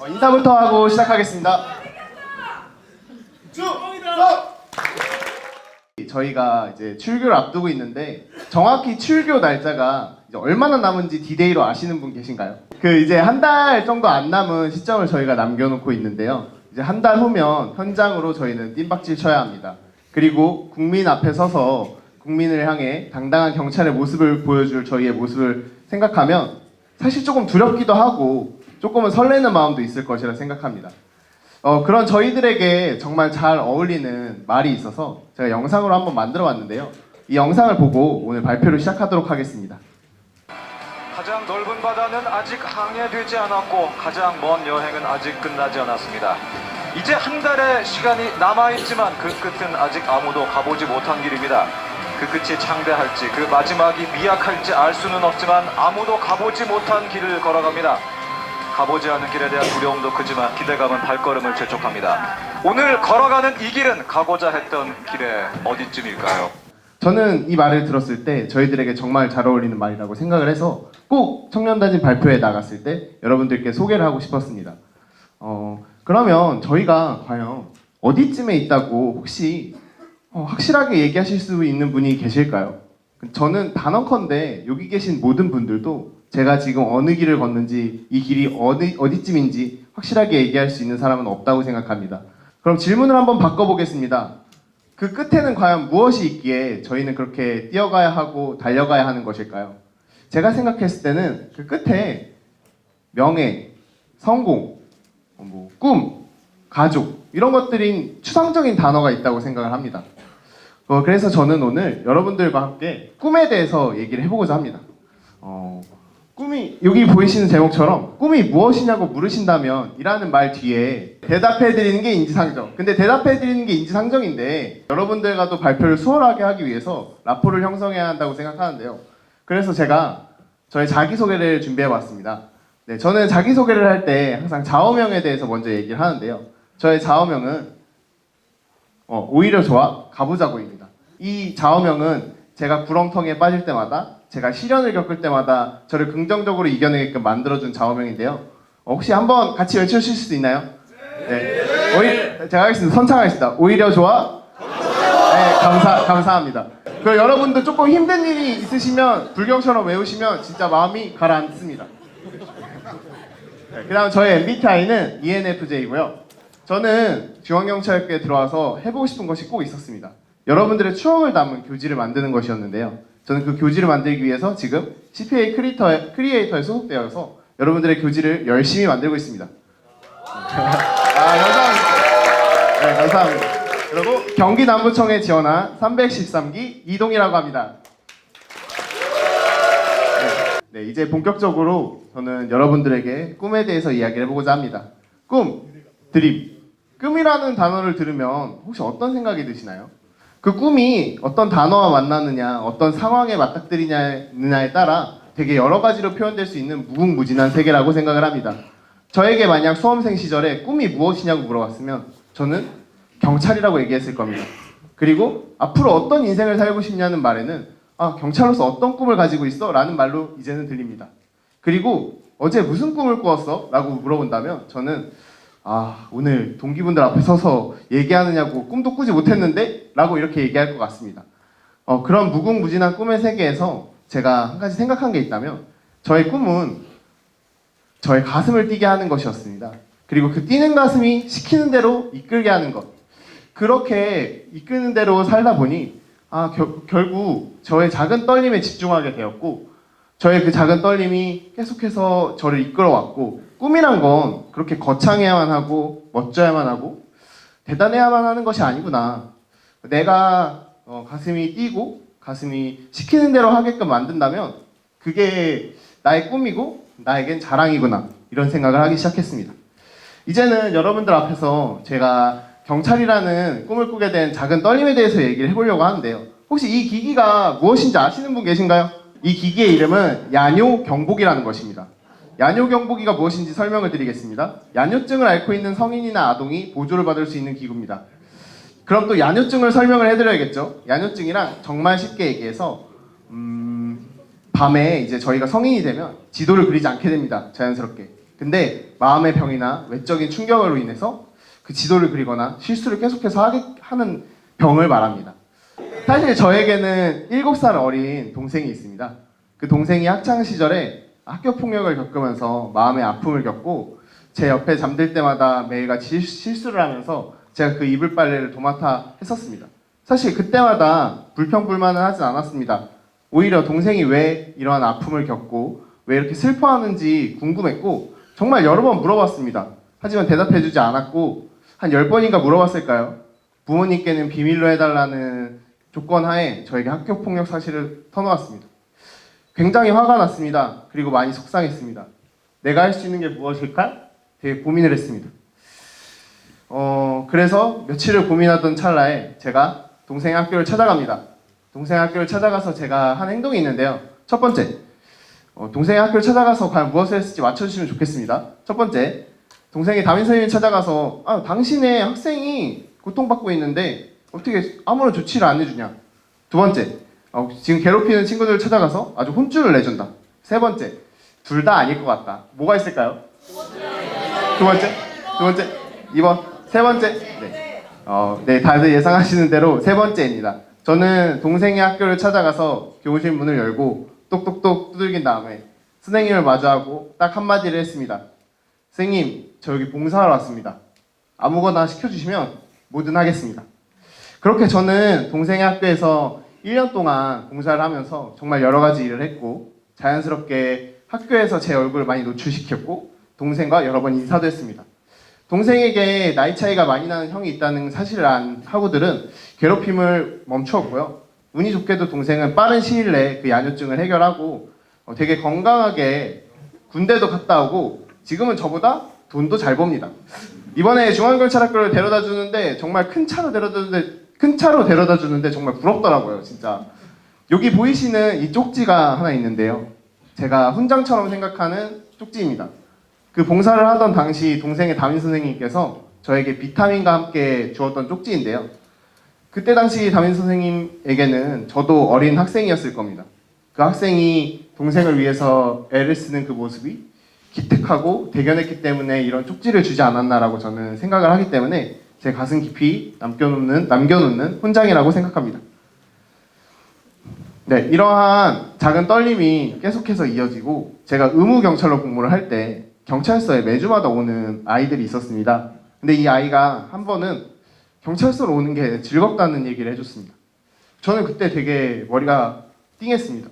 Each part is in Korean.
인사부터 하고 시작하겠습니다. 저희가 이제 출교를 앞두고 있는데 정확히 출교 날짜가 이제 얼마나 남은지 디데이로 아시는 분 계신가요? 이제 한 달 정도 안 남은 시점을 저희가 남겨놓고 있는데요. 이제 한 달 후면 현장으로 저희는 뜀박질 쳐야 합니다. 그리고 국민 앞에 서서 국민을 향해 당당한 경찰의 모습을 보여줄 저희의 모습을 생각하면 사실 조금 두렵기도 하고 조금은 설레는 마음도 있을 것이라 생각합니다. 그런 저희들에게 정말 잘 어울리는 말이 있어서 제가 영상으로 한번 만들어 봤는데요. 이 영상을 보고 오늘 발표를 시작하도록 하겠습니다. 가장 넓은 바다는 아직 항해되지 않았고 가장 먼 여행은 아직 끝나지 않았습니다. 이제 한 달의 시간이 남아있지만 그 끝은 아직 아무도 가보지 못한 길입니다. 그 끝이 창대할지 그 마지막이 미약할지 알 수는 없지만 아무도 가보지 못한 길을 걸어갑니다. 가보지 않은 길에 대한 두려움도 크지만 기대감은 발걸음을 재촉합니다. 오늘 걸어가는 이 길은 가고자 했던 길의 어디쯤일까요? 저는 이 말을 들었을 때 저희들에게 정말 잘 어울리는 말이라고 생각을 해서 꼭 청년단신 발표에 나갔을 때 여러분들께 소개를 하고 싶었습니다. 그러면 저희가 과연 어디쯤에 있다고 혹시 확실하게 얘기하실 수 있는 분이 계실까요? 저는 단언컨대 여기 계신 모든 분들도 제가 지금 어느 길을 걷는지 이 길이 어디쯤인지 확실하게 얘기할 수 있는 사람은 없다고 생각합니다. 그럼 질문을 한번 바꿔보겠습니다. 그 끝에는 과연 무엇이 있기에 저희는 그렇게 뛰어가야 하고 달려가야 하는 것일까요? 제가 생각했을 때는 그 끝에 명예, 성공, 꿈, 가족 이런 것들인 추상적인 단어가 있다고 생각을 합니다. 그래서 저는 오늘 여러분들과 함께 꿈에 대해서 얘기를 해보고자 합니다. 꿈이 여기 보이시는 제목처럼 꿈이 무엇이냐고 물으신다면 이라는 말 뒤에 대답해드리는 게 인지상정. 근데 대답해드리는 게 인지상정인데 여러분들과도 발표를 수월하게 하기 위해서 라포를 형성해야 한다고 생각하는데요. 그래서 제가 저의 자기소개를 준비해봤습니다. 네, 저는 자기소개를 할 때 항상 좌우명에 대해서 먼저 얘기를 하는데요. 저의 좌우명은 오히려 좋아 가보자고입니다. 이 좌우명은 제가 구렁텅이에 빠질 때마다 제가 시련을 겪을 때마다 저를 긍정적으로 이겨내게끔 만들어준 좌우명인데요. 혹시 한번 같이 외쳐주실 수 있나요? 네. 제가 하겠습니다. 선창하겠습니다. 오히려 좋아? 네, 감사합니다. 그리고 여러분들 조금 힘든 일이 있으시면 불경처럼 외우시면 진짜 마음이 가라앉습니다. 네, 그 다음 저의 MBTI는 ENFJ고요. 저는 중앙경찰학교에 들어와서 해보고 싶은 것이 꼭 있었습니다. 여러분들의 추억을 담은 교지를 만드는 것이었는데요. 저는 그 교지를 만들기 위해서 지금 CPA 크리에이터에 소속되어서 여러분들의 교지를 열심히 만들고 있습니다. 감사합니다. 네, 감사합니다. 그리고 경기 남부청에 지원한 313기 이동이라고 합니다. 네, 이제 본격적으로 저는 여러분들에게 꿈에 대해서 이야기를 해보고자 합니다. 꿈, 드림. 꿈이라는 단어를 들으면 혹시 어떤 생각이 드시나요? 그 꿈이 어떤 단어와 만나느냐, 어떤 상황에 맞닥뜨리느냐에 따라 되게 여러 가지로 표현될 수 있는 무궁무진한 세계라고 생각을 합니다. 저에게 만약 수험생 시절에 꿈이 무엇이냐고 물어봤으면 저는 경찰이라고 얘기했을 겁니다. 그리고 앞으로 어떤 인생을 살고 싶냐는 말에는 경찰로서 어떤 꿈을 가지고 있어? 라는 말로 이제는 들립니다. 그리고 어제 무슨 꿈을 꾸었어? 라고 물어본다면 저는 오늘 동기분들 앞에 서서 얘기하느냐고 꿈도 꾸지 못했는데? 라고 이렇게 얘기할 것 같습니다. 그런 무궁무진한 꿈의 세계에서 제가 한 가지 생각한 게 있다면 저의 꿈은 저의 가슴을 뛰게 하는 것이었습니다. 그리고 그 뛰는 가슴이 시키는 대로 이끌게 하는 것. 그렇게 이끄는 대로 살다 보니 결국 저의 작은 떨림에 집중하게 되었고 저의 그 작은 떨림이 계속해서 저를 이끌어왔고 꿈이란 건 그렇게 거창해야만 하고 멋져야만 하고 대단해야만 하는 것이 아니구나. 내가 가슴이 뛰고 가슴이 시키는 대로 하게끔 만든다면 그게 나의 꿈이고 나에겐 자랑이구나. 이런 생각을 하기 시작했습니다. 이제는 여러분들 앞에서 제가 경찰이라는 꿈을 꾸게 된 작은 떨림에 대해서 얘기를 해보려고 하는데요. 혹시 이 기기가 무엇인지 아시는 분 계신가요? 이 기기의 이름은 야뇨 경보기라는 것입니다. 야뇨 경보기가 무엇인지 설명을 드리겠습니다. 야뇨증을 앓고 있는 성인이나 아동이 보조를 받을 수 있는 기구입니다. 그럼 또 야뇨증을 설명을 해드려야겠죠. 야뇨증이란 정말 쉽게 얘기해서 밤에 이제 저희가 성인이 되면 지도를 그리지 않게 됩니다. 자연스럽게. 근데 마음의 병이나 외적인 충격으로 인해서 그 지도를 그리거나 실수를 계속해서 하는 병을 말합니다. 사실 저에게는 7살 어린 동생이 있습니다. 그 동생이 학창 시절에 학교 폭력을 겪으면서 마음의 아픔을 겪고 제 옆에 잠들 때마다 매일같이 실수를 하면서 제가 그 이불 빨래를 도맡아 했었습니다. 사실 그때마다 불평불만은 하진 않았습니다. 오히려 동생이 왜 이러한 아픔을 겪고 왜 이렇게 슬퍼하는지 궁금했고 정말 여러 번 물어봤습니다. 하지만 대답해주지 않았고 한 10번인가 물어봤을까요? 부모님께는 비밀로 해달라는 조건 하에 저에게 학교 폭력 사실을 터놓았습니다. 굉장히 화가 났습니다. 그리고 많이 속상했습니다. 내가 할 수 있는 게 무엇일까? 되게 고민을 했습니다. 그래서 며칠을 고민하던 찰나에 제가 동생의 학교를 찾아갑니다. 동생의 학교를 찾아가서 제가 한 행동이 있는데요. 첫 번째, 동생의 학교를 찾아가서 과연 무엇을 했을지 맞춰주시면 좋겠습니다. 첫 번째, 동생이 담임 선생님을 찾아가서 당신의 학생이 고통받고 있는데 어떻게 아무런 조치를 안 해주냐. 두 번째, 지금 괴롭히는 친구들을 찾아가서 아주 혼쭐을 내준다. 세 번째, 둘 다 아닐 것 같다. 뭐가 있을까요? 두 번째, 2번, 세 번째. 네, 다들 예상하시는 대로 세 번째입니다. 저는 동생의 학교를 찾아가서 교무실 문을 열고 똑똑똑 두들긴 다음에 선생님을 마주하고 딱 한마디를 했습니다. 선생님, 저 여기 봉사하러 왔습니다. 아무거나 시켜주시면 뭐든 하겠습니다. 그렇게 저는 동생의 학교에서 1년 동안 봉사를 하면서 정말 여러 가지 일을 했고 자연스럽게 학교에서 제 얼굴을 많이 노출시켰고 동생과 여러 번 인사도 했습니다. 동생에게 나이 차이가 많이 나는 형이 있다는 사실을 안 학우들은 괴롭힘을 멈추었고요. 운이 좋게도 동생은 빠른 시일 내에 그 야뇨증을 해결하고 되게 건강하게 군대도 갔다 오고 지금은 저보다 돈도 잘 법니다. 이번에 중앙경찰학교를 데려다 주는데 정말 큰 차로 데려다 주는데 정말 부럽더라고요, 진짜. 여기 보이시는 이 쪽지가 하나 있는데요. 제가 훈장처럼 생각하는 쪽지입니다. 그 봉사를 하던 당시 동생의 담임 선생님께서 저에게 비타민과 함께 주었던 쪽지인데요. 그때 당시 담임 선생님에게는 저도 어린 학생이었을 겁니다. 그 학생이 동생을 위해서 애를 쓰는 그 모습이 기특하고 대견했기 때문에 이런 쪽지를 주지 않았나라고 저는 생각을 하기 때문에 제 가슴 깊이 남겨놓는 훈장이라고 생각합니다. 네, 이러한 작은 떨림이 계속해서 이어지고 제가 의무경찰로 복무를 할 때 경찰서에 매주마다 오는 아이들이 있었습니다. 근데 이 아이가 한 번은 경찰서로 오는 게 즐겁다는 얘기를 해줬습니다. 저는 그때 되게 머리가 띵했습니다.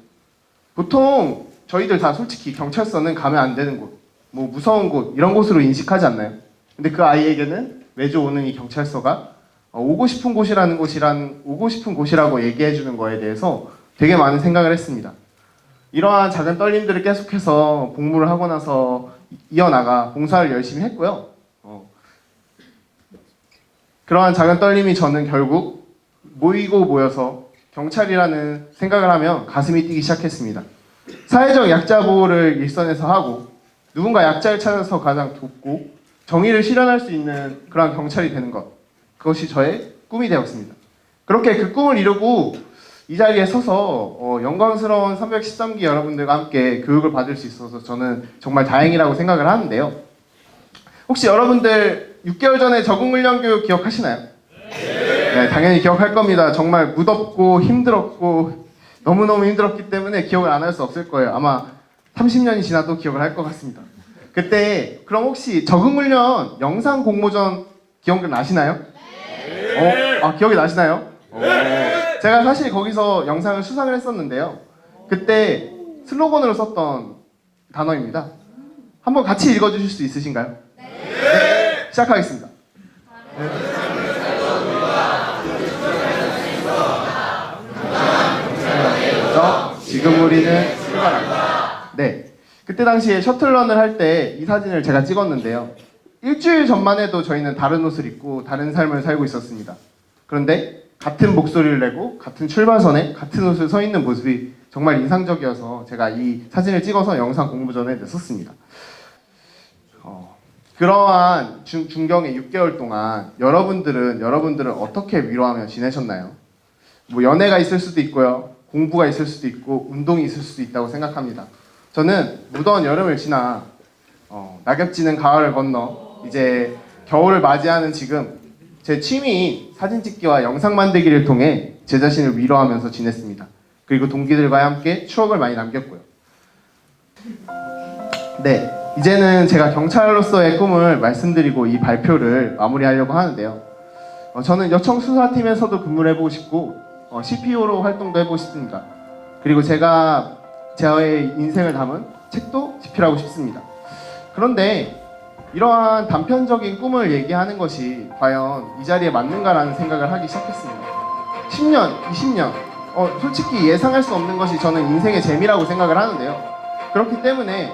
보통 저희들 다 솔직히 경찰서는 가면 안 되는 곳, 뭐 무서운 곳 이런 곳으로 인식하지 않나요? 근데 그 아이에게는 매주 오는 이 경찰서가 오고 싶은 곳이라고 얘기해 주는 거에 대해서 되게 많은 생각을 했습니다. 이러한 작은 떨림들을 계속해서 복무를 하고 나서 이어나가 봉사를 열심히 했고요. 그러한 작은 떨림이 저는 결국 모이고 모여서 경찰이라는 생각을 하면 가슴이 뛰기 시작했습니다. 사회적 약자 보호를 일선에서 하고 누군가 약자를 찾아서 가장 돕고 정의를 실현할 수 있는 그런 경찰이 되는 것, 그것이 저의 꿈이 되었습니다. 그렇게 그 꿈을 이루고 이 자리에 서서 영광스러운 313기 여러분들과 함께 교육을 받을 수 있어서 저는 정말 다행이라고 생각을 하는데요. 혹시 여러분들 6개월 전에 적응훈련 교육 기억하시나요? 네, 당연히 기억할 겁니다. 정말 무덥고 힘들었고 너무너무 힘들었기 때문에 기억을 안 할 수 없을 거예요. 아마 30년이 지나도 기억을 할 것 같습니다. 그때 그럼 혹시 적응훈련 영상 공모전 기억나시나요? 기억이 나시나요? 제가 사실 거기서 영상을 수상을 했었는데요. 그때 슬로건으로 썼던 단어입니다. 한번 같이 읽어주실 수 있으신가요? 네. 시작하겠습니다. 네. 지금 우리는 출발합니다. 네. 그때 당시에 셔틀런을 할 때 이 사진을 제가 찍었는데요. 일주일 전만 해도 저희는 다른 옷을 입고 다른 삶을 살고 있었습니다. 그런데 같은 목소리를 내고 같은 출발선에 같은 옷을 서 있는 모습이 정말 인상적이어서 제가 이 사진을 찍어서 영상 공모전에 냈었습니다. 그러한 중경의 6개월 동안 여러분들은 어떻게 위로하며 지내셨나요? 뭐 연애가 있을 수도 있고요. 공부가 있을 수도 있고 운동이 있을 수도 있다고 생각합니다. 저는 무더운 여름을 지나 낙엽지는 가을을 건너 이제 겨울을 맞이하는 지금 제 취미인 사진 찍기와 영상 만들기를 통해 제 자신을 위로하면서 지냈습니다. 그리고 동기들과 함께 추억을 많이 남겼고요. 네, 이제는 제가 경찰로서의 꿈을 말씀드리고 이 발표를 마무리하려고 하는데요. 저는 여청 수사팀에서도 근무를 해보고 싶고 CPO로 활동도 해보고 싶습니다. 그리고 제가 저의 인생을 담은 책도 집필하고 싶습니다. 그런데 이러한 단편적인 꿈을 얘기하는 것이 과연 이 자리에 맞는가라는 생각을 하기 시작했습니다. 10년, 20년 솔직히 예상할 수 없는 것이 저는 인생의 재미라고 생각을 하는데요. 그렇기 때문에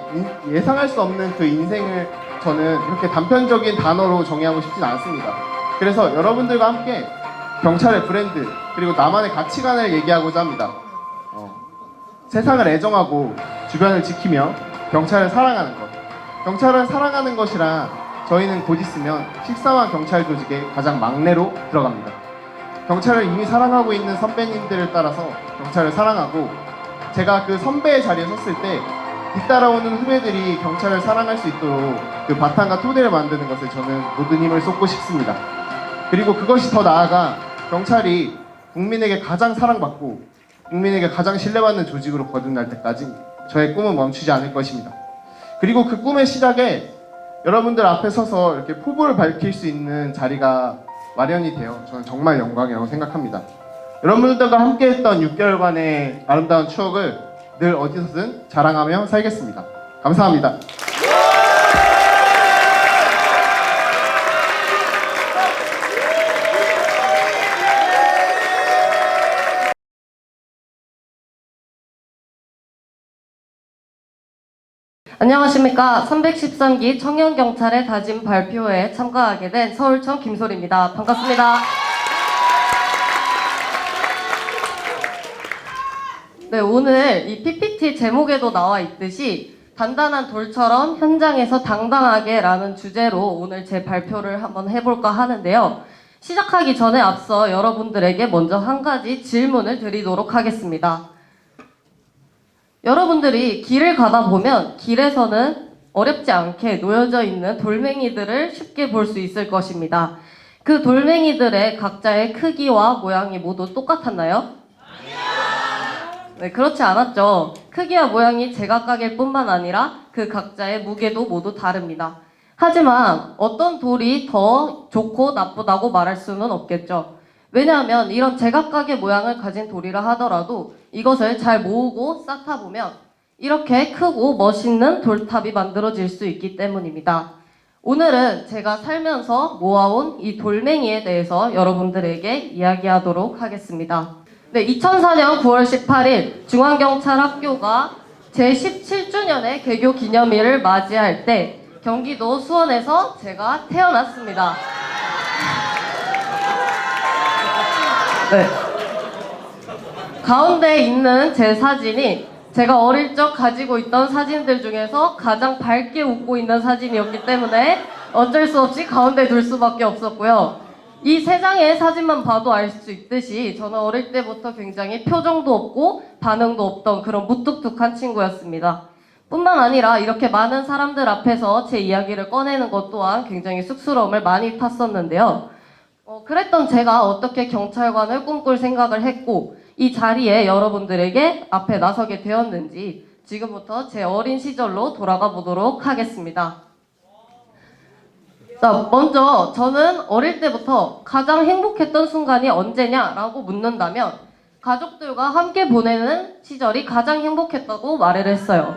예상할 수 없는 그 인생을 저는 이렇게 단편적인 단어로 정의하고 싶진 않습니다. 그래서 여러분들과 함께 경찰의 브랜드 그리고 나만의 가치관을 얘기하고자 합니다. 세상을 애정하고 주변을 지키며 경찰을 사랑하는 것. 경찰을 사랑하는 것이라 저희는 곧 있으면 14만 경찰 조직의 가장 막내로 들어갑니다. 경찰을 이미 사랑하고 있는 선배님들을 따라서 경찰을 사랑하고 제가 그 선배의 자리에 섰을 때 뒤따라오는 후배들이 경찰을 사랑할 수 있도록 그 바탕과 토대를 만드는 것에 저는 모든 힘을 쏟고 싶습니다. 그리고 그것이 더 나아가 경찰이 국민에게 가장 사랑받고 국민에게 가장 신뢰받는 조직으로 거듭날 때까지 저의 꿈은 멈추지 않을 것입니다. 그리고 그 꿈의 시작에 여러분들 앞에 서서 이렇게 포부를 밝힐 수 있는 자리가 마련이 되어 저는 정말 영광이라고 생각합니다. 여러분들과 함께했던 6개월간의 아름다운 추억을 늘 어디서든 자랑하며 살겠습니다. 감사합니다. 안녕하십니까. 313기 청년경찰의 다짐 발표회에 참가하게 된 서울청 김솔입니다. 반갑습니다. 네, 오늘 이 PPT 제목에도 나와 있듯이 단단한 돌처럼 현장에서 당당하게 라는 주제로 오늘 제 발표를 한번 해볼까 하는데요. 시작하기 전에 앞서 여러분들에게 먼저 한 가지 질문을 드리도록 하겠습니다. 여러분들이 길을 가다 보면 길에서는 어렵지 않게 놓여져 있는 돌멩이들을 쉽게 볼 수 있을 것입니다. 그 돌멩이들의 각자의 크기와 모양이 모두 똑같았나요? 네, 그렇지 않았죠. 크기와 모양이 제각각일 뿐만 아니라 그 각자의 무게도 모두 다릅니다. 하지만 어떤 돌이 더 좋고 나쁘다고 말할 수는 없겠죠. 왜냐하면 이런 제각각의 모양을 가진 돌이라 하더라도 이것을 잘 모으고 쌓다 보면 이렇게 크고 멋있는 돌탑이 만들어질 수 있기 때문입니다. 오늘은 제가 살면서 모아온 이 돌멩이에 대해서 여러분들에게 이야기하도록 하겠습니다. 네, 2004년 9월 18일 중앙경찰학교가 제17주년의 개교 기념일을 맞이할 때 경기도 수원에서 제가 태어났습니다. 네. 가운데 있는 제 사진이 제가 어릴 적 가지고 있던 사진들 중에서 가장 밝게 웃고 있는 사진이었기 때문에 어쩔 수 없이 가운데 둘 수밖에 없었고요. 이 세 장의 사진만 봐도 알 수 있듯이 저는 어릴 때부터 굉장히 표정도 없고 반응도 없던 그런 무뚝뚝한 친구였습니다. 뿐만 아니라 이렇게 많은 사람들 앞에서 제 이야기를 꺼내는 것 또한 굉장히 쑥스러움을 많이 탔었는데요. 그랬던 제가 어떻게 경찰관을 꿈꿀 생각을 했고 이 자리에 여러분들에게 앞에 나서게 되었는지 지금부터 제 어린 시절로 돌아가 보도록 하겠습니다. 자, 먼저 저는 어릴 때부터 가장 행복했던 순간이 언제냐라고 묻는다면 가족들과 함께 보내는 시절이 가장 행복했다고 말을 했어요.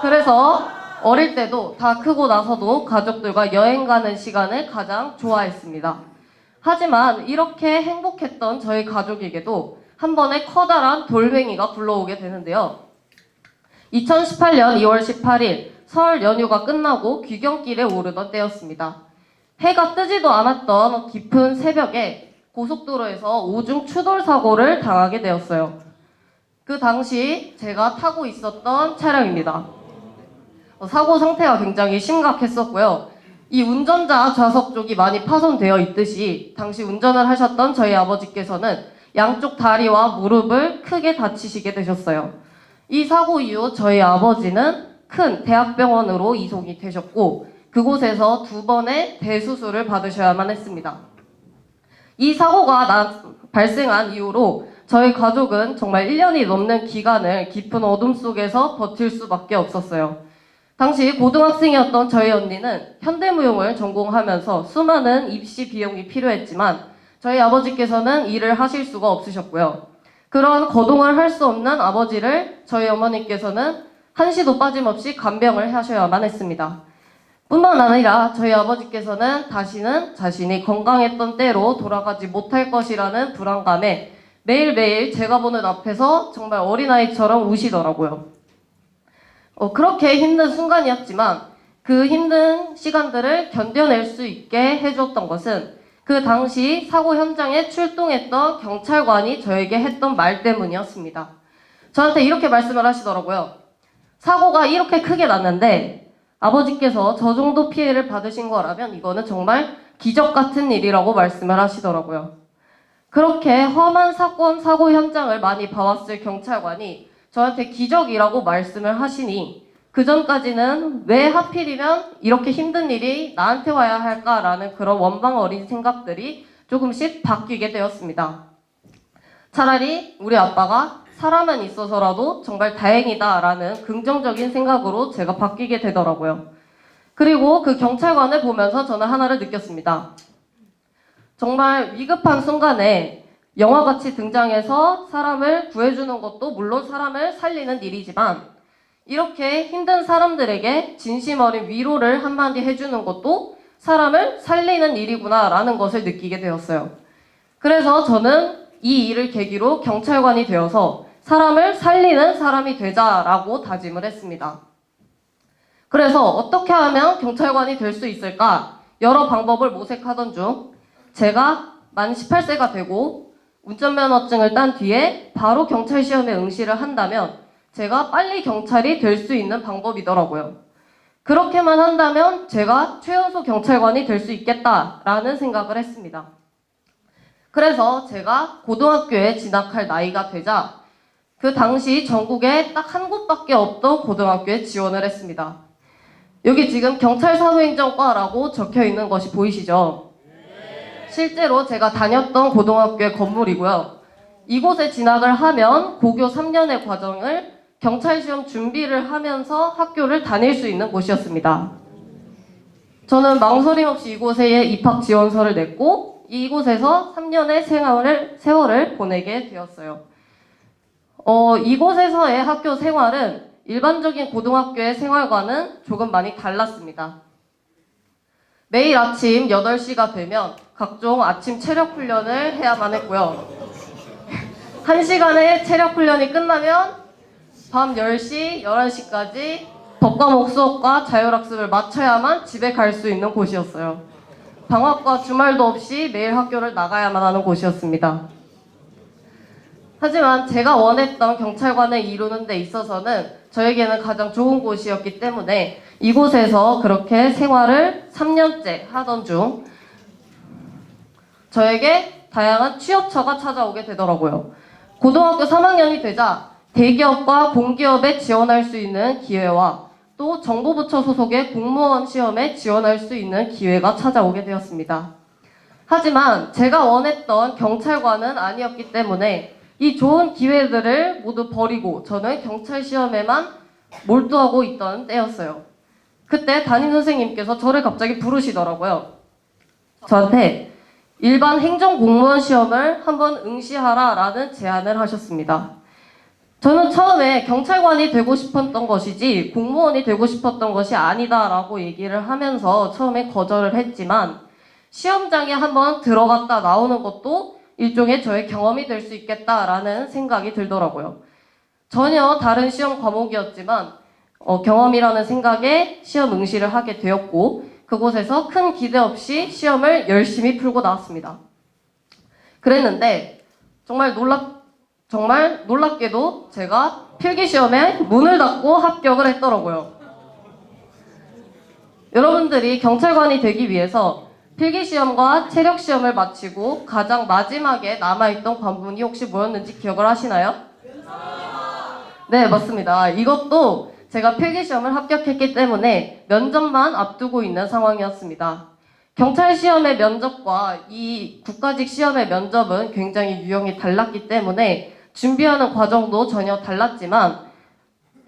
그래서 어릴 때도 다 크고 나서도 가족들과 여행 가는 시간을 가장 좋아했습니다. 하지만 이렇게 행복했던 저희 가족에게도 한 번에 커다란 돌멩이가 굴러오게 되는데요. 2018년 2월 18일 설 연휴가 끝나고 귀경길에 오르던 때였습니다. 해가 뜨지도 않았던 깊은 새벽에 고속도로에서 오중 추돌 사고를 당하게 되었어요. 그 당시 제가 타고 있었던 차량입니다. 사고 상태가 굉장히 심각했었고요. 이 운전자 좌석 쪽이 많이 파손되어 있듯이 당시 운전을 하셨던 저희 아버지께서는 양쪽 다리와 무릎을 크게 다치시게 되셨어요. 이 사고 이후 저희 아버지는 큰 대학병원으로 이송이 되셨고 그곳에서 2번의 대수술을 받으셔야만 했습니다. 이 사고가 발생한 이후로 저희 가족은 정말 1년이 넘는 기간을 깊은 어둠 속에서 버틸 수밖에 없었어요. 당시 고등학생이었던 저희 언니는 현대무용을 전공하면서 수많은 입시 비용이 필요했지만 저희 아버지께서는 일을 하실 수가 없으셨고요. 그런 거동을 할 수 없는 아버지를 저희 어머니께서는 한시도 빠짐없이 간병을 하셔야만 했습니다. 뿐만 아니라 저희 아버지께서는 다시는 자신이 건강했던 때로 돌아가지 못할 것이라는 불안감에 매일매일 제가 보는 앞에서 정말 어린아이처럼 우시더라고요. 그렇게 힘든 순간이었지만 그 힘든 시간들을 견뎌낼 수 있게 해줬던 것은 그 당시 사고 현장에 출동했던 경찰관이 저에게 했던 말 때문이었습니다. 저한테 이렇게 말씀을 하시더라고요. 사고가 이렇게 크게 났는데 아버지께서 저 정도 피해를 받으신 거라면 이거는 정말 기적 같은 일이라고 말씀을 하시더라고요. 그렇게 험한 사건, 사고 현장을 많이 봐왔을 경찰관이 저한테 기적이라고 말씀을 하시니 그 전까지는 왜 하필이면 이렇게 힘든 일이 나한테 와야 할까라는 그런 원망 어린 생각들이 조금씩 바뀌게 되었습니다. 차라리 우리 아빠가 사람은 있어서라도 정말 다행이다라는 긍정적인 생각으로 제가 바뀌게 되더라고요. 그리고 그 경찰관을 보면서 저는 하나를 느꼈습니다. 정말 위급한 순간에 영화같이 등장해서 사람을 구해주는 것도 물론 사람을 살리는 일이지만 이렇게 힘든 사람들에게 진심 어린 위로를 한마디 해주는 것도 사람을 살리는 일이구나 라는 것을 느끼게 되었어요. 그래서 저는 이 일을 계기로 경찰관이 되어서 사람을 살리는 사람이 되자라고 다짐을 했습니다. 그래서 어떻게 하면 경찰관이 될 수 있을까? 여러 방법을 모색하던 중 제가 만 18세가 되고 운전면허증을 딴 뒤에 바로 경찰 시험에 응시를 한다면 제가 빨리 경찰이 될 수 있는 방법이더라고요. 그렇게만 한다면 제가 최연소 경찰관이 될 수 있겠다라는 생각을 했습니다. 그래서 제가 고등학교에 진학할 나이가 되자 그 당시 전국에 딱 한 곳밖에 없던 고등학교에 지원을 했습니다. 여기 지금 경찰사무행정과라고 적혀 있는 것이 보이시죠? 실제로 제가 다녔던 고등학교의 건물이고요. 이곳에 진학을 하면 고교 3년의 과정을 경찰시험 준비를 하면서 학교를 다닐 수 있는 곳이었습니다. 저는 망설임 없이 이곳에 입학 지원서를 냈고 이곳에서 3년의 세월을 보내게 되었어요. 이곳에서의 학교 생활은 일반적인 고등학교의 생활과는 조금 많이 달랐습니다. 매일 아침 8시가 되면 각종 아침 체력 훈련을 해야만 했고요. 1시간의 체력 훈련이 끝나면 밤 10시, 11시까지 덕과목 수업과 자율학습을 마쳐야만 집에 갈 수 있는 곳이었어요. 방학과 주말도 없이 매일 학교를 나가야만 하는 곳이었습니다. 하지만 제가 원했던 경찰관을 이루는 데 있어서는 저에게는 가장 좋은 곳이었기 때문에 이곳에서 그렇게 생활을 3년째 하던 중 저에게 다양한 취업처가 찾아오게 되더라고요. 고등학교 3학년이 되자 대기업과 공기업에 지원할 수 있는 기회와 또 정보부처 소속의 공무원 시험에 지원할 수 있는 기회가 찾아오게 되었습니다. 하지만 제가 원했던 경찰관은 아니었기 때문에 이 좋은 기회들을 모두 버리고 저는 경찰 시험에만 몰두하고 있던 때였어요. 그때 담임선생님께서 저를 갑자기 부르시더라고요. 저한테 일반 행정공무원 시험을 한번 응시하라 라는 제안을 하셨습니다. 저는 처음에 경찰관이 되고 싶었던 것이지 공무원이 되고 싶었던 것이 아니다 라고 얘기를 하면서 처음에 거절을 했지만 시험장에 한번 들어갔다 나오는 것도 일종의 저의 경험이 될 수 있겠다라는 생각이 들더라고요. 전혀 다른 시험 과목이었지만 경험이라는 생각에 시험 응시를 하게 되었고 그곳에서 큰 기대 없이 시험을 열심히 풀고 나왔습니다. 그랬는데 정말 놀랍게도 제가 필기시험에 문을 닫고 합격을 했더라고요. 여러분들이 경찰관이 되기 위해서 필기시험과 체력시험을 마치고 가장 마지막에 남아있던 관문이 혹시 뭐였는지 기억을 하시나요? 네, 맞습니다. 이것도 제가 필기시험을 합격했기 때문에 면접만 앞두고 있는 상황이었습니다. 경찰 시험의 면접과 이 국가직 시험의 면접은 굉장히 유형이 달랐기 때문에 준비하는 과정도 전혀 달랐지만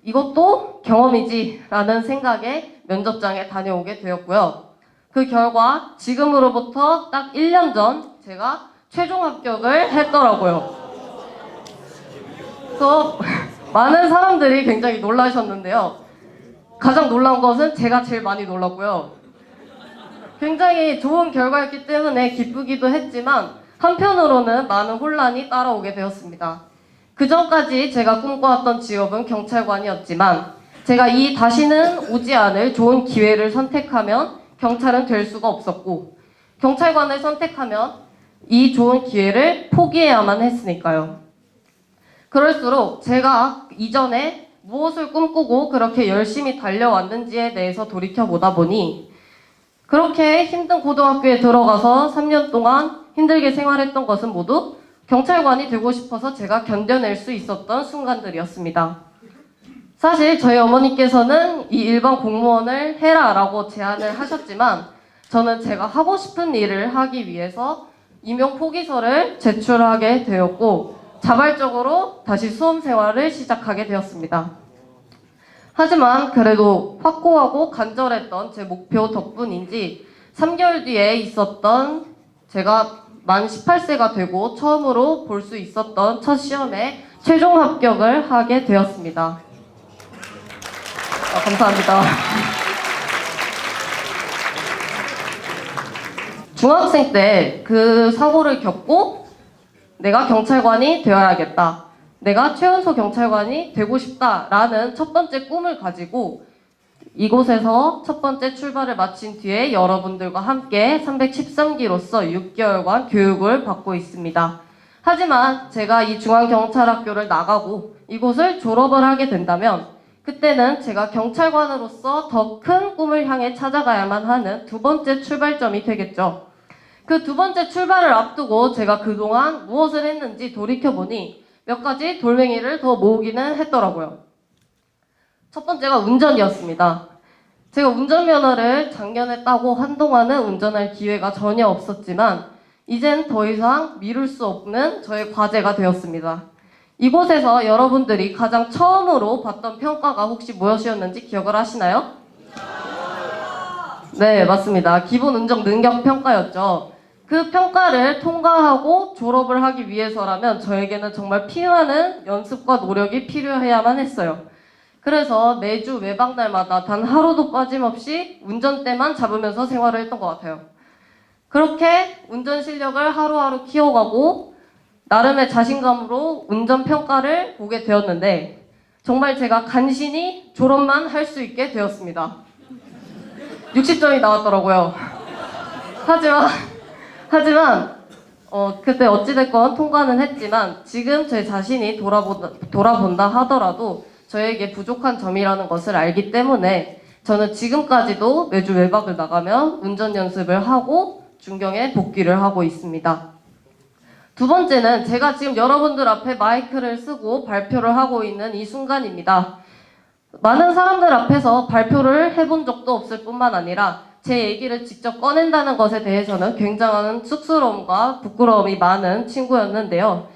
이것도 경험이지라는 생각에 면접장에 다녀오게 되었고요. 그 결과 지금으로부터 딱 1년 전 제가 최종 합격을 했더라고요. 그래서 많은 사람들이 굉장히 놀라셨는데요. 가장 놀라운 것은 제가 제일 많이 놀랐고요. 굉장히 좋은 결과였기 때문에 기쁘기도 했지만 한편으로는 많은 혼란이 따라오게 되었습니다. 그 전까지 제가 꿈꿔왔던 직업은 경찰관이었지만 제가 이 다시는 오지 않을 좋은 기회를 선택하면 경찰은 될 수가 없었고 경찰관을 선택하면 이 좋은 기회를 포기해야만 했으니까요. 그럴수록 제가 이전에 무엇을 꿈꾸고 그렇게 열심히 달려왔는지에 대해서 돌이켜보다 보니 그렇게 힘든 고등학교에 들어가서 3년 동안 힘들게 생활했던 것은 모두 경찰관이 되고 싶어서 제가 견뎌낼 수 있었던 순간들이었습니다. 사실 저희 어머니께서는 이 일반 공무원을 해라 라고 제안을 하셨지만 저는 제가 하고 싶은 일을 하기 위해서 임용 포기서를 제출하게 되었고 자발적으로 다시 수험 생활을 시작하게 되었습니다. 하지만 그래도 확고하고 간절했던 제 목표 덕분인지 3개월 뒤에 있었던 제가 만 18세가 되고 처음으로 볼 수 있었던 첫 시험에 최종 합격을 하게 되었습니다. 감사합니다. 중학생 때 그 사고를 겪고 내가 경찰관이 되어야겠다. 내가 최연소 경찰관이 되고 싶다라는 첫 번째 꿈을 가지고 이곳에서 첫 번째 출발을 마친 뒤에 여러분들과 함께 313기로서 6개월간 교육을 받고 있습니다. 하지만 제가 이 중앙경찰학교를 나가고 이곳을 졸업을 하게 된다면 그때는 제가 경찰관으로서 더 큰 꿈을 향해 찾아가야만 하는 두 번째 출발점이 되겠죠. 그 두 번째 출발을 앞두고 제가 그동안 무엇을 했는지 돌이켜보니 몇 가지 돌멩이를 더 모으기는 했더라고요. 첫 번째가 운전이었습니다. 제가 운전면허를 작년에 따고 한동안은 운전할 기회가 전혀 없었지만 이젠 더 이상 미룰 수 없는 저의 과제가 되었습니다. 이곳에서 여러분들이 가장 처음으로 봤던 평가가 혹시 무엇이었는지 기억을 하시나요? 네, 맞습니다. 기본 운전 능력 평가였죠. 그 평가를 통과하고 졸업을 하기 위해서라면 저에게는 정말 피나는 연습과 노력이 필요해야만 했어요. 그래서 매주 외박날마다 단 하루도 빠짐없이 운전대만 잡으면서 생활을 했던 것 같아요. 그렇게 운전 실력을 하루하루 키워가고 나름의 자신감으로 운전평가를 보게 되었는데 정말 제가 간신히 졸업만 할 수 있게 되었습니다. 60점이 나왔더라고요. 하지만 그때 어찌됐건 통과는 했지만 지금 제 자신이 돌아본다 하더라도 저에게 부족한 점이라는 것을 알기 때문에 저는 지금까지도 매주 외박을 나가면 운전 연습을 하고 중경에 복귀를 하고 있습니다. 두 번째는 제가 지금 여러분들 앞에 마이크를 쓰고 발표를 하고 있는 이 순간입니다. 많은 사람들 앞에서 발표를 해본 적도 없을 뿐만 아니라 제 얘기를 직접 꺼낸다는 것에 대해서는 굉장한 쑥스러움과 부끄러움이 많은 친구였는데요.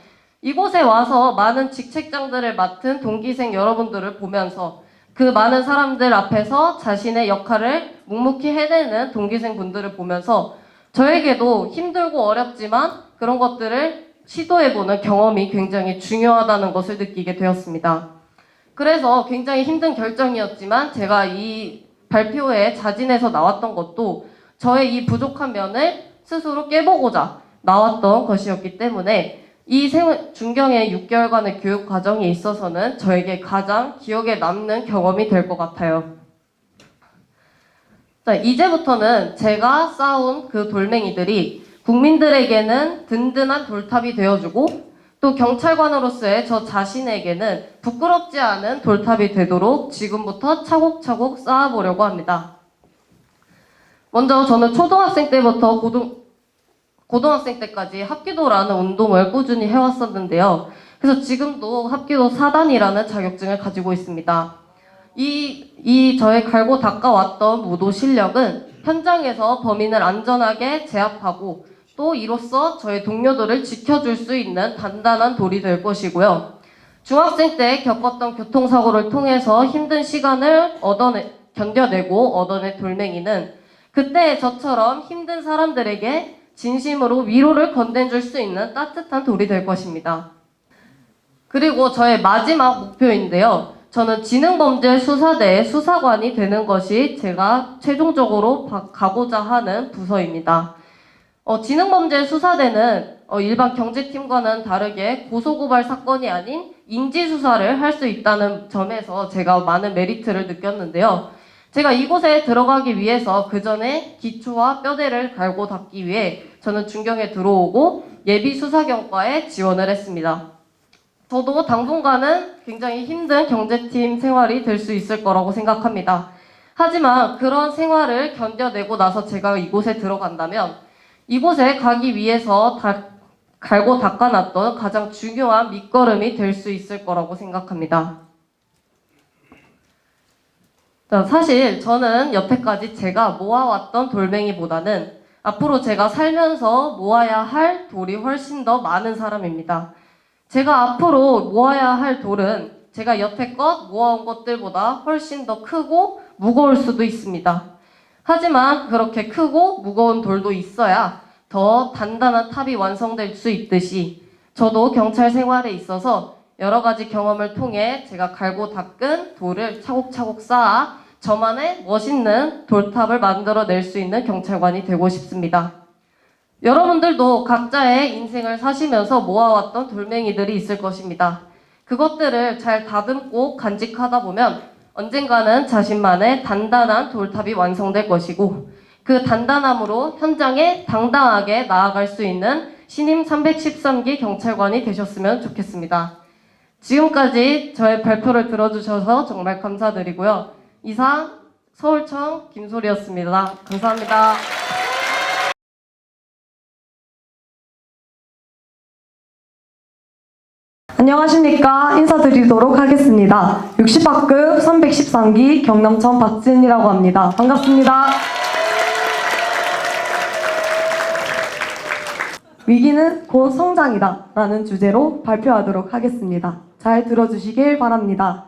이곳에 와서 많은 직책장들을 맡은 동기생 여러분들을 보면서 그 많은 사람들 앞에서 자신의 역할을 묵묵히 해내는 동기생 분들을 보면서 저에게도 힘들고 어렵지만 그런 것들을 시도해보는 경험이 굉장히 중요하다는 것을 느끼게 되었습니다. 그래서 굉장히 힘든 결정이었지만 제가 이 발표에 자진해서 나왔던 것도 저의 이 부족한 면을 스스로 깨보고자 나왔던 것이었기 때문에 이 중경의 6개월간의 교육 과정에 있어서는 저에게 가장 기억에 남는 경험이 될 것 같아요. 자, 이제부터는 제가 쌓은 그 돌멩이들이 국민들에게는 든든한 돌탑이 되어주고 또 경찰관으로서의 저 자신에게는 부끄럽지 않은 돌탑이 되도록 지금부터 차곡차곡 쌓아보려고 합니다. 먼저 저는 초등학생 때부터 고등학생 때까지 합기도라는 운동을 꾸준히 해왔었는데요. 그래서 지금도 합기도 4단이라는 자격증을 가지고 있습니다. 저의 갈고 닦아왔던 무도 실력은 현장에서 범인을 안전하게 제압하고 또 이로써 저의 동료들을 지켜줄 수 있는 단단한 돌이 될 것이고요. 중학생 때 겪었던 교통사고를 통해서 힘든 시간을 견뎌내고 얻어낸 돌멩이는 그때의 저처럼 힘든 사람들에게 진심으로 위로를 건네줄 수 있는 따뜻한 돌이 될 것입니다. 그리고 저의 마지막 목표인데요. 저는 지능범죄수사대의 수사관이 되는 것이 제가 최종적으로 가고자 하는 부서입니다. 지능범죄수사대는 일반 경제팀과는 다르게 고소고발 사건이 아닌 인지수사를 할 수 있다는 점에서 제가 많은 메리트를 느꼈는데요. 제가 이곳에 들어가기 위해서 그 전에 기초와 뼈대를 갈고 닦기 위해 저는 중경에 들어오고 예비수사경과에 지원을 했습니다. 저도 당분간은 굉장히 힘든 경제팀 생활이 될 수 있을 거라고 생각합니다. 하지만 그런 생활을 견뎌내고 나서 제가 이곳에 들어간다면 이곳에 가기 위해서 갈고 닦아놨던 가장 중요한 밑거름이 될 수 있을 거라고 생각합니다. 사실 저는 여태까지 제가 모아왔던 돌멩이보다는 앞으로 제가 살면서 모아야 할 돌이 훨씬 더 많은 사람입니다. 제가 앞으로 모아야 할 돌은 제가 여태껏 모아온 것들보다 훨씬 더 크고 무거울 수도 있습니다. 하지만 그렇게 크고 무거운 돌도 있어야 더 단단한 탑이 완성될 수 있듯이 저도 경찰 생활에 있어서 여러 가지 경험을 통해 제가 갈고 닦은 돌을 차곡차곡 쌓아 저만의 멋있는 돌탑을 만들어낼 수 있는 경찰관이 되고 싶습니다. 여러분들도 각자의 인생을 사시면서 모아왔던 돌멩이들이 있을 것입니다. 그것들을 잘 다듬고 간직하다 보면 언젠가는 자신만의 단단한 돌탑이 완성될 것이고 그 단단함으로 현장에 당당하게 나아갈 수 있는 신임 313기 경찰관이 되셨으면 좋겠습니다. 지금까지 저의 발표를 들어주셔서 정말 감사드리고요. 이상 서울청 김소리였습니다. 감사합니다. 안녕하십니까. 인사드리도록 하겠습니다. 60학급 313기 경남청 박지은이라고 합니다. 반갑습니다. 위기는 곧 성장이다 라는 주제로 발표하도록 하겠습니다. 잘 들어주시길 바랍니다.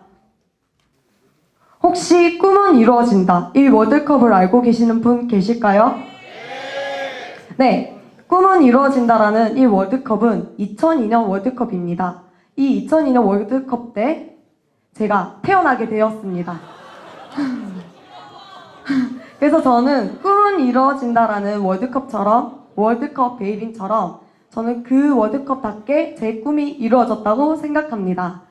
혹시 꿈은 이루어진다 이 월드컵을 알고 계시는 분 계실까요? 네, 꿈은 이루어진다라는 이 월드컵은 2002년 월드컵입니다. 이 2002년 월드컵 때 제가 태어나게 되었습니다. 그래서 저는 꿈은 이루어진다라는 월드컵 베이빙처럼 저는 그 월드컵답게 제 꿈이 이루어졌다고 생각합니다.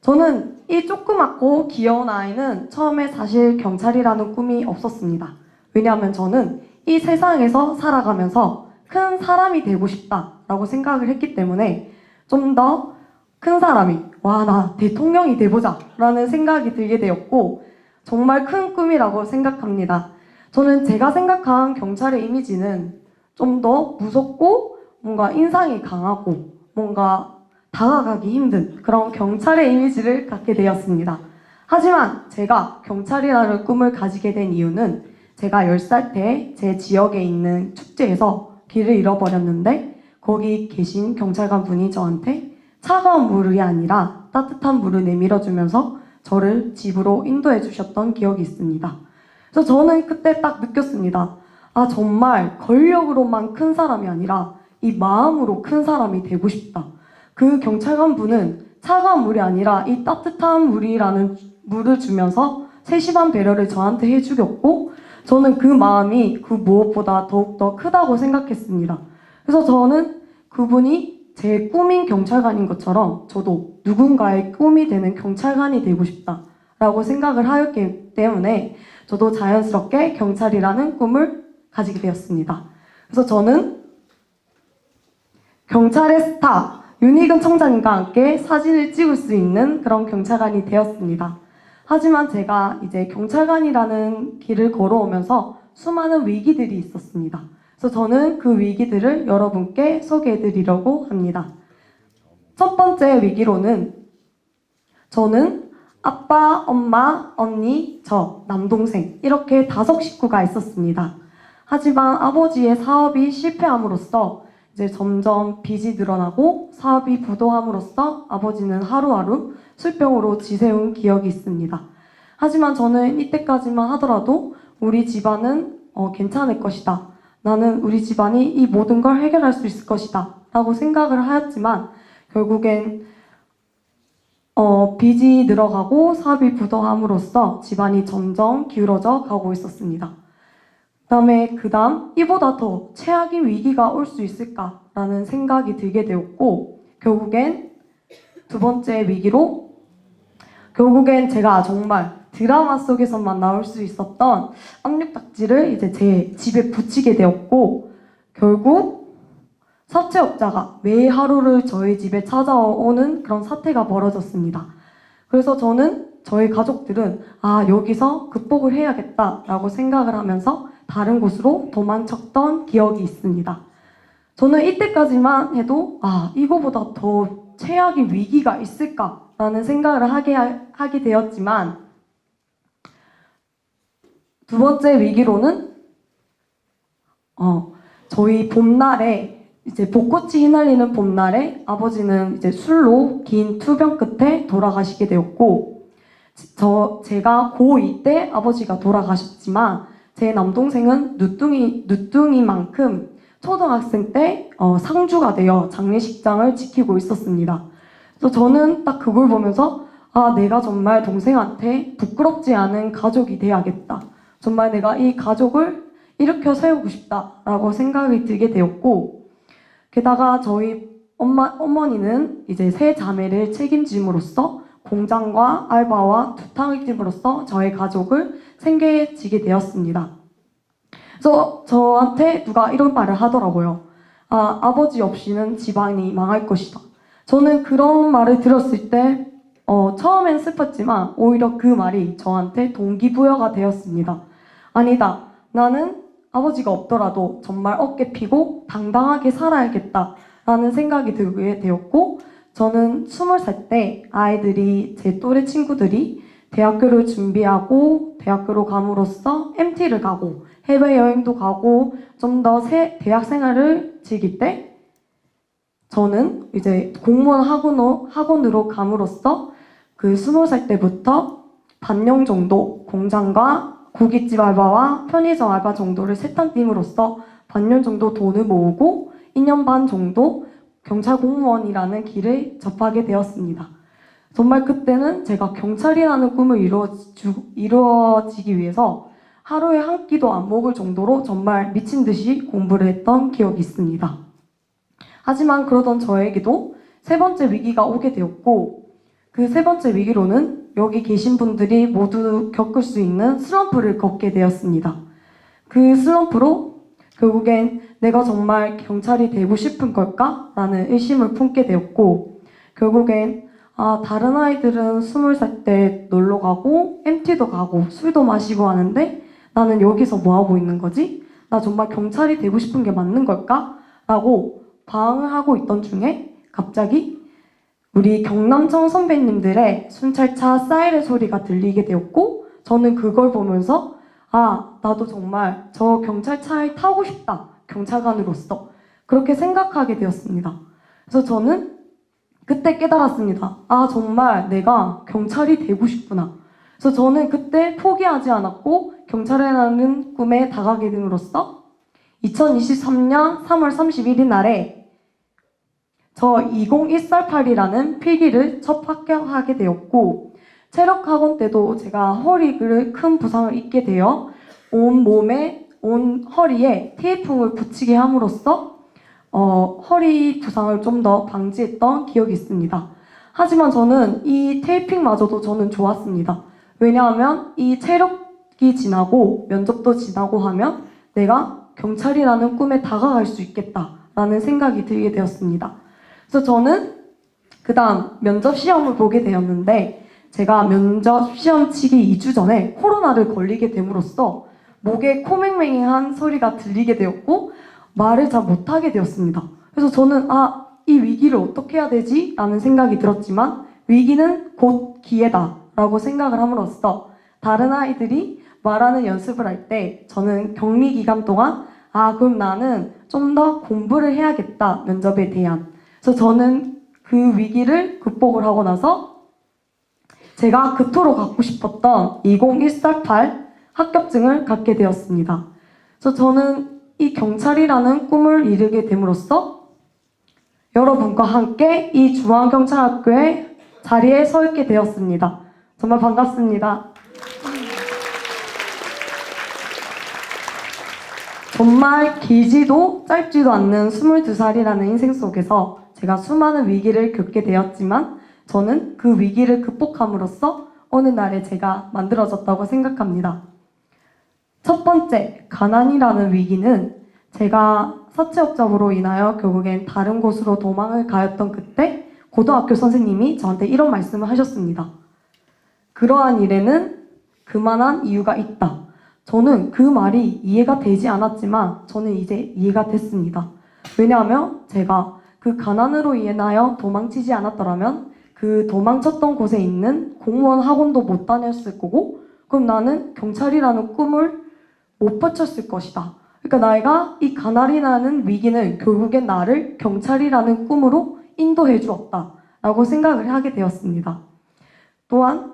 저는 이 조그맣고 귀여운 아이는 처음에 사실 경찰이라는 꿈이 없었습니다. 왜냐하면 저는 이 세상에서 살아가면서 큰 사람이 되고 싶다라고 생각을 했기 때문에 좀 더 큰 사람이 나 대통령이 돼보자 라는 생각이 들게 되었고 정말 큰 꿈이라고 생각합니다. 저는 제가 생각한 경찰의 이미지는 좀 더 무섭고 뭔가 인상이 강하고 뭔가 다가가기 힘든 그런 경찰의 이미지를 갖게 되었습니다. 하지만 제가 경찰이라는 꿈을 가지게 된 이유는 제가 10살 때 제 지역에 있는 축제에서 길을 잃어버렸는데 거기 계신 경찰관 분이 저한테 차가운 물이 아니라 따뜻한 물을 내밀어주면서 저를 집으로 인도해 주셨던 기억이 있습니다. 그래서 저는 그때 딱 느꼈습니다. 정말 권력으로만 큰 사람이 아니라 이 마음으로 큰 사람이 되고 싶다. 그 경찰관 분은 차가운 물이 아니라 이 따뜻한 물이라는 물을 주면서 세심한 배려를 저한테 해주셨고 저는 그 마음이 그 무엇보다 더욱더 크다고 생각했습니다. 그래서 저는 그분이 제 꿈인 경찰관인 것처럼 저도 누군가의 꿈이 되는 경찰관이 되고 싶다라고 생각을 하였기 때문에 저도 자연스럽게 경찰이라는 꿈을 가지게 되었습니다. 그래서 저는 경찰의 스타 윤희근 청장님과 함께 사진을 찍을 수 있는 그런 경찰관이 되었습니다. 하지만 제가 이제 경찰관이라는 길을 걸어오면서 수많은 위기들이 있었습니다. 그래서 저는 그 위기들을 여러분께 소개해드리려고 합니다. 첫 번째 위기로는 저는 아빠, 엄마, 언니, 저, 남동생 이렇게 5 식구가 있었습니다. 하지만 아버지의 사업이 실패함으로써 이제 점점 빚이 늘어나고 사업이 부도함으로써 아버지는 하루하루 술병으로 지새운 기억이 있습니다. 하지만 저는 이때까지만 하더라도 우리 집안은 괜찮을 것이다. 나는 우리 집안이 이 모든 걸 해결할 수 있을 것이다. 라고 생각을 하였지만 결국엔 빚이 늘어가고 사업이 부도함으로써 집안이 점점 기울어져 가고 있었습니다. 그다음 이보다 더 최악의 위기가 올 수 있을까라는 생각이 들게 되었고 결국엔 2번째 위기로 결국엔 제가 정말 드라마 속에서만 나올 수 있었던 압력딱지를 이제 제 집에 붙이게 되었고 결국 사채업자가 매일 하루를 저희 집에 찾아오는 그런 사태가 벌어졌습니다. 그래서 저희 가족들은 여기서 극복을 해야겠다라고 생각을 하면서 다른 곳으로 도망쳤던 기억이 있습니다. 저는 이때까지만 해도 이거보다 더 최악의 위기가 있을까라는 생각을 하게 되었지만 2번째 위기로는 저희 봄날에 이제 벚꽃이 휘날리는 봄날에 아버지는 이제 술로 긴 투병 끝에 돌아가시게 되었고 제가 고2 때 아버지가 돌아가셨지만 제 남동생은 누뚱이만큼 초등학생 때 상주가 되어 장례식장을 지키고 있었습니다. 그래서 저는 딱 그걸 보면서 내가 정말 동생한테 부끄럽지 않은 가족이 돼야겠다. 정말 내가 이 가족을 일으켜 세우고 싶다라고 생각이 들게 되었고 게다가 저희 어머니는 이제 3자매를 책임짐으로써 공장과 알바와 두탕을 팀으로써 저의 가족을 생계지게 되었습니다. 그래서 저한테 누가 이런 말을 하더라고요. 아버지 없이는 집안이 망할 것이다. 저는 그런 말을 들었을 때 처음엔 슬펐지만 오히려 그 말이 저한테 동기부여가 되었습니다. 아니다. 나는 아버지가 없더라도 정말 어깨 피고 당당하게 살아야겠다라는 생각이 들게 되었고 저는 20살 때 아이들이 제 또래 친구들이 대학교를 준비하고 대학교로 감으로써 MT를 가고 해외여행도 가고 좀 더 대학 생활을 즐길 때 저는 이제 공무원 학원으로 감으로써 그 20살 때부터 반년 정도 공장과 고깃집 알바와 편의점 알바 정도를 세탕팀으로써 반년 정도 돈을 모으고 2년 반 정도 경찰 공무원이라는 길을 접하게 되었습니다. 정말 그때는 제가 경찰이라는 꿈을 이루어지기 위해서 하루에 한 끼도 안 먹을 정도로 정말 미친 듯이 공부를 했던 기억이 있습니다. 하지만 그러던 저에게도 3번째 위기가 오게 되었고 그 3번째 위기로는 여기 계신 분들이 모두 겪을 수 있는 슬럼프를 겪게 되었습니다. 그 슬럼프로 결국엔 내가 정말 경찰이 되고 싶은 걸까? 라는 의심을 품게 되었고 결국엔 다른 아이들은 20살 때 놀러 가고 MT도 가고 술도 마시고 하는데 나는 여기서 뭐하고 있는 거지? 나 정말 경찰이 되고 싶은 게 맞는 걸까? 라고 방황을 하고 있던 중에 갑자기 우리 경남청 선배님들의 순찰차 사이렌 소리가 들리게 되었고 저는 그걸 보면서 나도 정말 저 경찰차에 타고 싶다. 경찰관으로서 그렇게 생각하게 되었습니다. 그래서 저는 그때 깨달았습니다. 정말 내가 경찰이 되고 싶구나. 그래서 저는 그때 포기하지 않았고 경찰이라는 꿈에 다가게 됨으로써 2023년 3월 31일 날에 저 2014-8이라는 필기를 첫 합격하게 되었고 체력학원 때도 제가 허리를 큰 부상을 입게 되어 온 허리에 테이프를 붙이게 함으로써 허리 부상을 좀 더 방지했던 기억이 있습니다. 하지만 저는 이 테이핑마저도 저는 좋았습니다. 왜냐하면 이 체력이 지나고 면접도 지나고 하면 내가 경찰이라는 꿈에 다가갈 수 있겠다라는 생각이 들게 되었습니다. 그래서 저는 그 다음 면접 시험을 보게 되었는데 제가 면접 시험 치기 2주 전에 코로나를 걸리게 됨으로써 목에 코맹맹이한 소리가 들리게 되었고 말을 잘 못하게 되었습니다. 그래서 저는 이 위기를 어떻게 해야 되지? 라는 생각이 들었지만 위기는 곧 기회다 라고 생각을 함으로써 다른 아이들이 말하는 연습을 할 때 저는 격리 기간 동안 그럼 나는 좀 더 공부를 해야겠다, 면접에 대한. 그래서 저는 그 위기를 극복을 하고 나서 제가 그토록 갖고 싶었던 20148 합격증을 갖게 되었습니다. 그래서 저는 이 경찰이라는 꿈을 이루게 됨으로써 여러분과 함께 이 중앙경찰학교의 자리에 서 있게 되었습니다. 정말 반갑습니다. 정말 길지도 짧지도 않는 22살이라는 인생 속에서 제가 수많은 위기를 겪게 되었지만 저는 그 위기를 극복함으로써 어느 날에 제가 만들어졌다고 생각합니다. 첫 번째, 가난이라는 위기는 제가 사채업자로 인하여 결국엔 다른 곳으로 도망을 가였던 그때 고등학교 선생님이 저한테 이런 말씀을 하셨습니다. 그러한 일에는 그만한 이유가 있다. 저는 그 말이 이해가 되지 않았지만 저는 이제 이해가 됐습니다. 왜냐하면 제가 그 가난으로 인하여 도망치지 않았더라면 그 도망쳤던 곳에 있는 공무원 학원도 못 다녔을 거고 그럼 나는 경찰이라는 꿈을 못 펼쳤을 것이다. 그러니까 내가 이 가난이라는 위기는 결국엔 나를 경찰이라는 꿈으로 인도해 주었다 라고 생각을 하게 되었습니다. 또한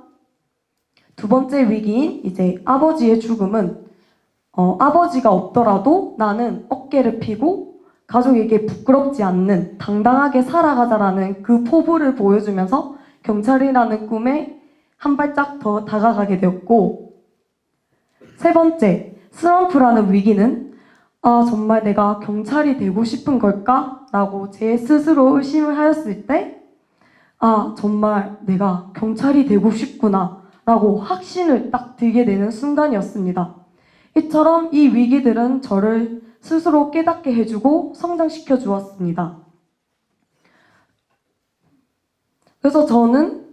두 번째 위기인 이제 아버지의 죽음은 아버지가 없더라도 나는 어깨를 피고 가족에게 부끄럽지 않는 당당하게 살아가자라는 그 포부를 보여주면서 경찰이라는 꿈에 한 발짝 더 다가가게 되었고 세 번째, 슬럼프라는 위기는 정말 내가 경찰이 되고 싶은 걸까? 라고 제 스스로 의심을 하였을 때 정말 내가 경찰이 되고 싶구나 라고 확신을 딱 들게 되는 순간이었습니다. 이처럼 이 위기들은 저를 스스로 깨닫게 해주고 성장시켜 주었습니다. 그래서 저는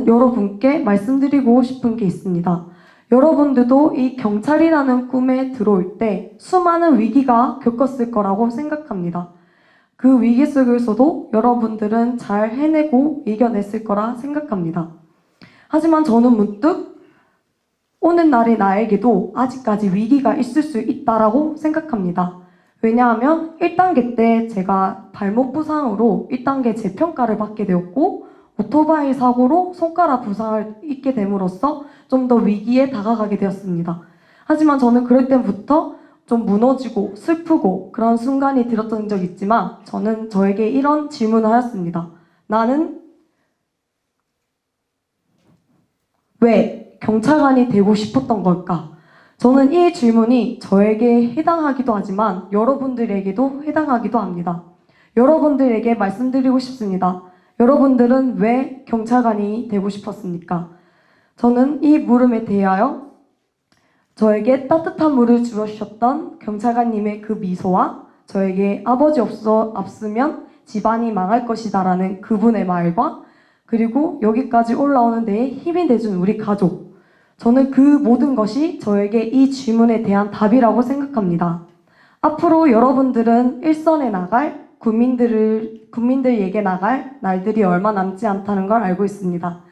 여러분께 말씀드리고 싶은 게 있습니다. 여러분들도 이 경찰이라는 꿈에 들어올 때 수많은 위기가 겪었을 거라고 생각합니다. 그 위기 속에서도 여러분들은 잘 해내고 이겨냈을 거라 생각합니다. 하지만 저는 문득 오는 날의 나에게도 아직까지 위기가 있을 수 있다라고 생각합니다. 왜냐하면 1단계 때 제가 발목 부상으로 1단계 재평가를 받게 되었고 오토바이 사고로 손가락 부상을 입게 됨으로써 좀 더 위기에 다가가게 되었습니다. 하지만 저는 그럴 때부터 좀 무너지고 슬프고 그런 순간이 들었던 적이 있지만 저는 저에게 이런 질문을 하였습니다. 나는 왜 경찰관이 되고 싶었던 걸까? 저는 이 질문이 저에게 해당하기도 하지만 여러분들에게도 해당하기도 합니다. 여러분들에게 말씀드리고 싶습니다. 여러분들은 왜 경찰관이 되고 싶었습니까? 저는 이 물음에 대하여 저에게 따뜻한 물을 주셨던 경찰관님의 그 미소와 저에게 아버지 없으면 집안이 망할 것이다 라는 그분의 말과 그리고 여기까지 올라오는 데에 힘이 돼준 우리 가족, 저는 그 모든 것이 저에게 이 질문에 대한 답이라고 생각합니다. 앞으로 여러분들은 일선에 나갈 국민들에게 나갈 날들이 얼마 남지 않다는 걸 알고 있습니다.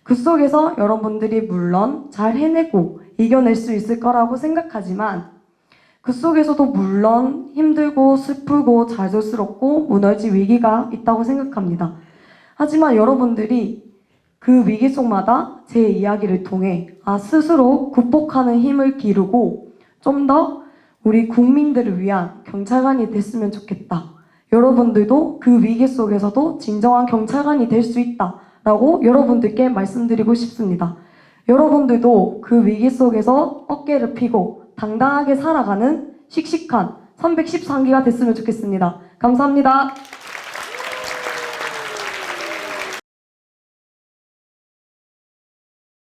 그 속에서 여러분들이 물론 잘 해내고 이겨낼 수 있을 거라고 생각하지만 그 속에서도 물론 힘들고 슬프고 좌절스럽고 무너질 위기가 있다고 생각합니다. 하지만 여러분들이 그 위기 속마다 제 이야기를 통해 스스로 극복하는 힘을 기르고 좀 더 우리 국민들을 위한 경찰관이 됐으면 좋겠다. 여러분들도 그 위기 속에서도 진정한 경찰관이 될 수 있다 라고 여러분들께 말씀드리고 싶습니다. 여러분들도 그 위기 속에서 어깨를 피고 당당하게 살아가는 씩씩한 313기가 됐으면 좋겠습니다. 감사합니다.